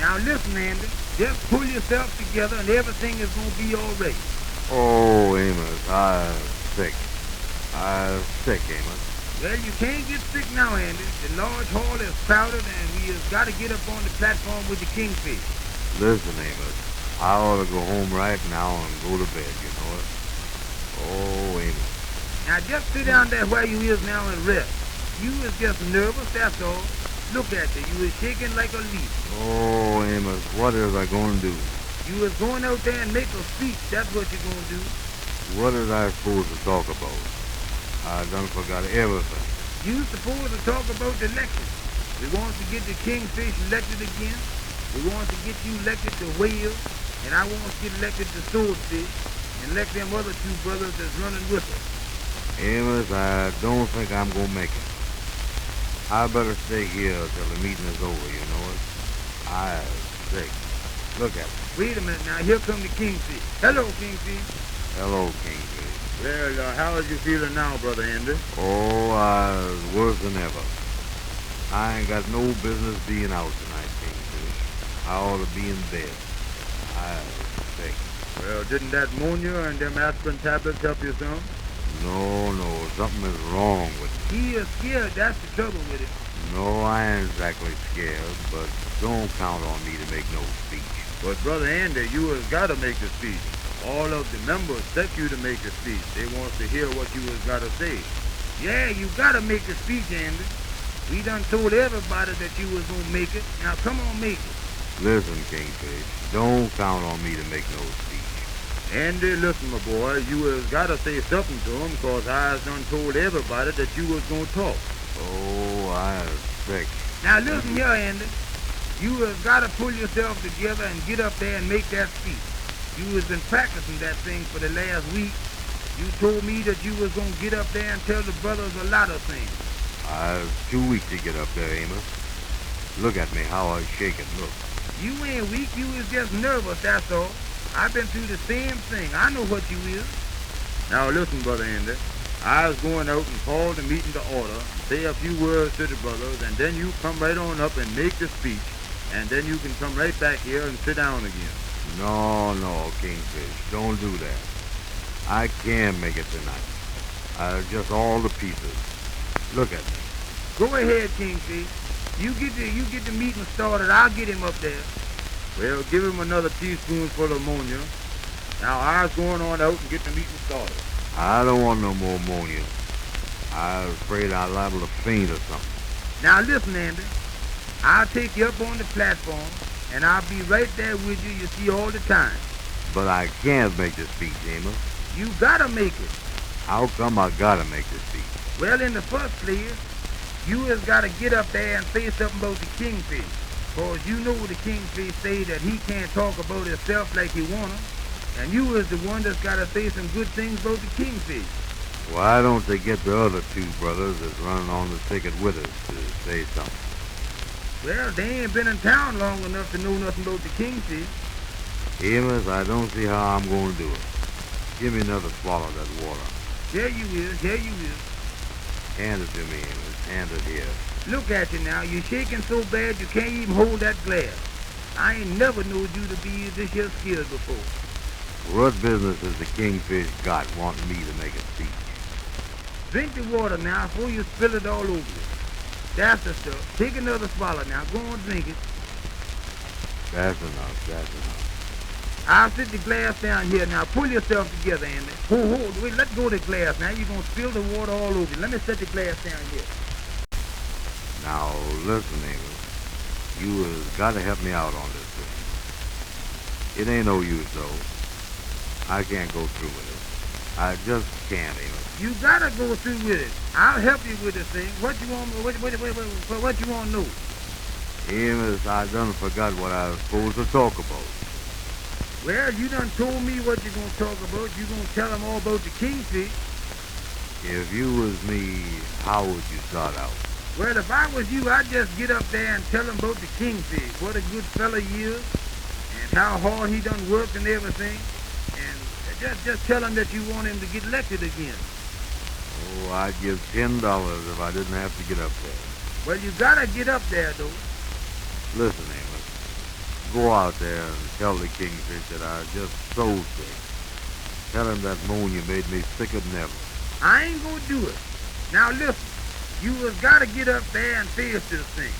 Now listen, Andy. Just pull yourself together and everything is going to be all right. Oh, Amos, I'm sick. I'm sick, Amos. Well, you can't get sick now, Andy. The large hall is crowded and we has got to get up on the platform with the kingfish. Listen, Amos, I ought to go home right now and go to bed, you know it. Oh, Amos. Now just sit down there where you is now and rest. You is just nervous, that's all. Look at you. You is shaking like a leaf. Oh, Amos, what is I going to do? You is going out there and make a speech. That's what you're going to do. What is I supposed to talk about? I done forgot everything. You supposed to talk about the election. We want to get the kingfish elected again. We want to get you elected to whale. And I want to get elected to swordfish. And elect them other two brothers that's running with us. Amos, I don't think I'm going to make it. I better stay here till the meeting is over, you know it. I'm sick. Look at me. Wait a minute now. Here come the kingfish. Hello, kingfish. Hello, Kingfish. Well, how are you feeling now, Brother Andy? Oh, I'm worse than ever. I ain't got no business being out tonight, Kingfish. I ought to be in bed. I'm sick. Well, didn't that ammonia and them aspirin tablets help you some? No, something is wrong with me. He is scared. That's the trouble with it. No, I ain't exactly scared, but don't count on me to make no speech. But, Brother Andy, you has got to make a speech. All of the members expect you to make a speech. They want to hear what you has got to say. Yeah, you got to make a speech, Andy. We done told everybody that you was going to make it. Now, come on, make it. Listen, Kingfish, don't count on me to make no speech. Andy, listen, my boy, you has got to say something to him, because I has done told everybody that you was going to talk. Oh, I'm sick. Now, listen here, Andy. You has got to pull yourself together and get up there and make that speech. You has been practicing that thing for the last week. You told me that you was going to get up there and tell the brothers a lot of things. I've 2 weeks to get up there, Amos. Look at me, how I shake it, look. You ain't weak, you is just nervous, that's all. I've been through the same thing. I know what you is. Now listen, Brother Andy. I was going out and call the meeting to order, say a few words to the brothers, and then you come right on up and make the speech, and then you can come right back here and sit down again. No, Kingfish, don't do that. I can't make it tonight. Just all the pieces. Look at me. Go ahead, Kingfish. You get the meeting started. I'll get him up there. Well, give him another teaspoonful of ammonia. Now, I was going on out and get the meeting started. I don't want no more ammonia. I'm afraid I'm liable to faint or something. Now, listen, Andy. I'll take you up on the platform, and I'll be right there with you, you see, all the time. But I can't make the speech, Amos. You gotta make it. How come I gotta make the speech? Well, in the first place, you has gotta get up there and say something about the kingfish. Cause you know the kingfish say that he can't talk about himself like he wanna. And you is the one that's gotta say some good things about the kingfish. Why don't they get the other two brothers that's running on the ticket with us to say something? Well, they ain't been in town long enough to know nothing about the kingfish. Amos, I don't see how I'm going to do it. Give me another swallow of that water. Here you is. Hand it to me, Amos. Hand it here. Look at you now. You're shaking so bad you can't even hold that glass. I ain't never knowed you to be this here scared before. What business has the kingfish got wanting me to make a speech? Drink the water now before you spill it all over you. That's the stuff. Take another swallow now. Go on, drink it. That's enough. I'll sit the glass down here now. Pull yourself together, Andy. Hold. Wait, let go of the glass now. You're going to spill the water all over you. Let me set the glass down here. Now, listen, Amos. You has got to help me out on this thing. It ain't no use, though. I can't go through with it. I just can't, Amos. You gotta go through with it. I'll help you with this thing. What you want? What you want to know? Amos, I done forgot what I was supposed to talk about. Well, you done told me what you're gonna talk about. You're gonna tell them all about the kingfish. If you was me, how would you start out? Well, if I was you, I'd just get up there and tell them about the kingfish. What a good fella he is, and how hard he done worked and everything. And just tell him that you want him to get elected again. Oh, I'd give $10 if I didn't have to get up there. Well, you gotta get up there, though. Listen, Amos, Go out there and tell the kingfish that I just so sick. Tell him that ammonia made me sicker than ever. I ain't gonna do it. Now listen, you has gotta get up there and face this thing.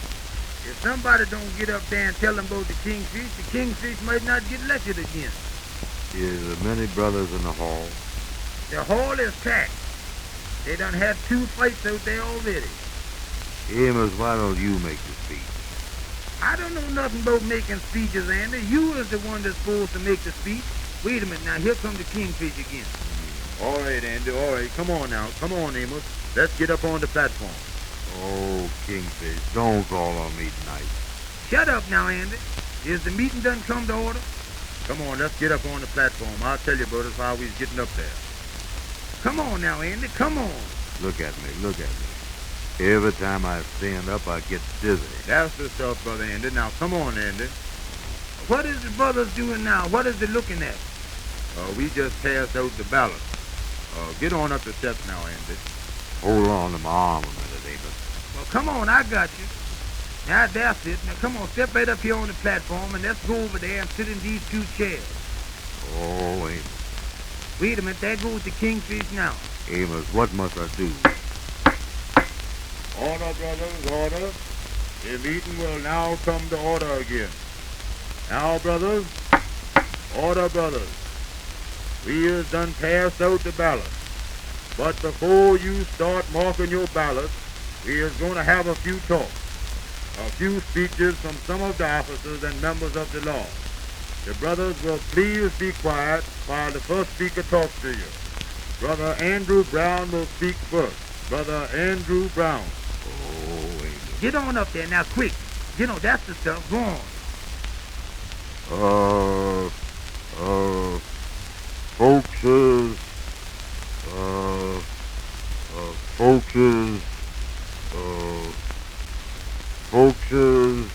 If somebody don't get up there and tell them about the kingfish might not get elected again. Is there many brothers in the hall? The hall is packed. They done had 2 fights out there already. Amos, why don't you make the speech? I don't know nothing about making speeches, Andy. You is the one that's supposed to make the speech. Wait a minute, now here comes the kingfish again. All right, Andy, all right. Come on now. Come on, Amos. Let's get up on the platform. Oh, kingfish, don't call on me tonight. Shut up now, Andy. Is the meeting done come to order? Come on, let's get up on the platform. I'll tell you about it while we's getting up there. Come on now, Andy, come on. Look at me, look at me. Every time I stand up, I get dizzy. That's the stuff, Brother Andy. Now, come on, Andy. What is the brothers doing now? What is they looking at? We just passed out the ballot. Get on up the steps now, Andy. Hold on to my arm a minute, Amos. Well, come on, I got you. Now, that's it. Now, come on, step right up here on the platform, and let's go over there and sit in these 2 chairs. Oh, Amos. Wait a minute, there goes the kingfish now. Amos, what must I do? Order, brothers, order. The meeting will now come to order again. Now, brothers, order, brothers. We has done passed out the ballot. But before you start marking your ballots, we is going to have a few talks. A few speeches from some of the officers and members of the law. The brothers will please be quiet while the first speaker talks to you. Brother Andrew Brown will speak first. Brother Andrew Brown. Oh, Amos. Get on up there now, quick. You know, that's the stuff. Go on. Folkses,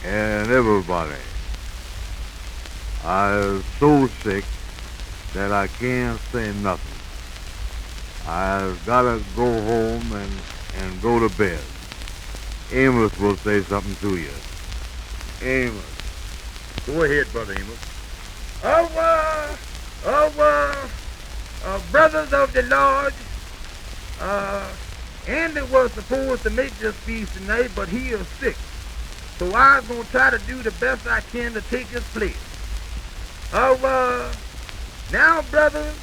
and everybody. I'm so sick that I can't say nothing. I've got to go home and go to bed. Amos will say something to you. Amos. Go ahead, Brother Amos. Brothers of the Lord, Andy was supposed to make this speech tonight, but he is sick. So I'm going to try to do the best I can to take his place. Now, brothers,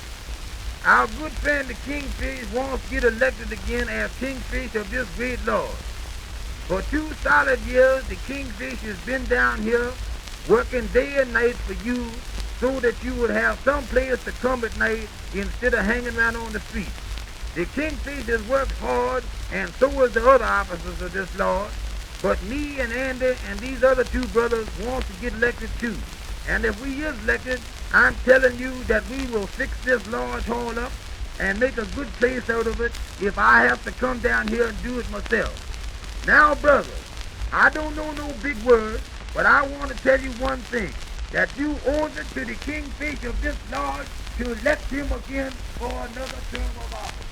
our good friend the Kingfish wants to get elected again as Kingfish of this great Lord. For 2 solid years, the Kingfish has been down here working day and night for you so that you would have some place to come at night instead of hanging around on the street. The Kingfish has worked hard, and so has the other officers of this Lord. But me and Andy and these other 2 brothers want to get elected too. And if we is elected, I'm telling you that we will fix this large hall up and make a good place out of it if I have to come down here and do it myself. Now, brothers, I don't know no big words, but I want to tell you one thing, that you owe it to the Kingfish of this lodge to elect him again for another term of office.